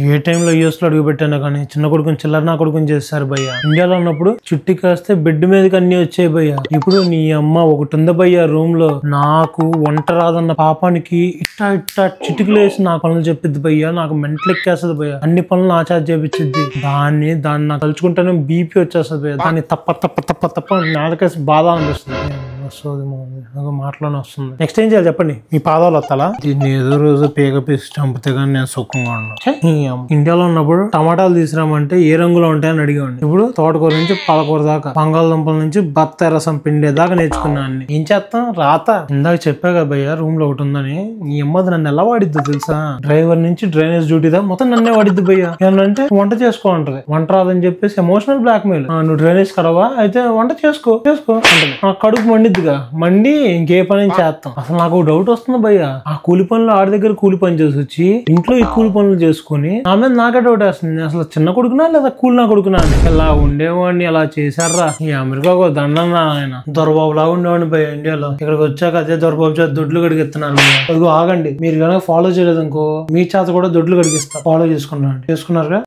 ఏ టైంలో యూఎస్ లో అడుగు పెట్టానో కానీ చిన్న కొడుకుని చిల్లర నా కొడుకుని చేస్తారు భయ్య. ఇండియాలో ఉన్నప్పుడు చుట్టి కాస్తే బెడ్ మీదకి అన్ని వచ్చాయి భయ్య. ఇప్పుడు నీ అమ్మ ఒకటి ఉంది భయ్య రూమ్ లో. నాకు వంట రాదన్న పాపానికి ఇట్టా చిటికలు వేసి నా పనులు చెప్పిద్ది భయ్య. నాకు మెంటల్ ఎక్కేస్తుంది భయ్య. అన్ని పనులు నా చేత చేపించిద్ది. దాన్ని నాకు తలుచుకుంటేనే బీపీ వచ్చేస్తుంది భయ్య. దాన్ని తప్ప నాలుకేసి బాధ అనిపిస్తుంది. మాటలోనే వస్తుంది. నెక్స్ట్ ఏం చేయాలి చెప్పండి? మీ పాదాలు వస్తాలా? దీన్ని ఏదో రోజు పేగ పీసి చంపితే కానీ నేను సుఖంగా ఉన్నాను. ఇండియాలో ఉన్నప్పుడు టమాటాలు తీసుకురామంటే ఏ రంగులో ఉంటాయని అడిగాండి. ఇప్పుడు తోటకూర నుంచి పాలకూర దాకా, బంగాళదుంపల నుంచి బత్తాయి రసం పిండే దాకా నేర్చుకున్నాను. ఏం చేస్తాం? రాత. ఇందాక చెప్పా కదా భయ్య రూమ్ లో ఒకటి ఉందని. నీ అమ్మది నన్ను ఎలా వాడిద్దో తెలుసా? డ్రైవర్ నుంచి డ్రైనేజ్ డ్యూటీ దాకా మొత్తం నన్నే వాడిద్ది భయ్య. ఏమంటే వంట చేసుకో అంటది. వంట రాదని చెప్పేసి ఎమోషనల్ బ్లాక్ మెయిల్. నువ్వు డ్రైనేజ్ కడవా? అయితే వంట చేసుకో అంటది. కడుపు మండి ఇంకే పని చేస్తాం. అసలు నాకు డౌట్ వస్తుంది భయ్య. ఆ కూలి పనులు ఆడి దగ్గర కూలి పని చేసి వచ్చి ఇంట్లో ఈ కూలి పనులు చేసుకుని నా మీద నాకే డౌట్ వేస్తుంది. అసలు చిన్న కొడుకునా లేదా కూలి నా కొడుకునా? ఇలా ఉండేవాడిని అలా చేశారా? ఈ అమెరికాకు దండన ఆయన దొరబాబు లాగా ఉండేవాడిని భయ్య ఇండియాలో. ఇక్కడికి వచ్చాక అదే దొరబాబు చేత దొడ్లు కడిగిస్తున్నారు. ఆగండి, మీరు కనుక ఫాలో చేయలేదు అనుకో మీ చేత కూడా దొడ్లు కడిగిస్తా. ఫాలో చేసుకున్నారా?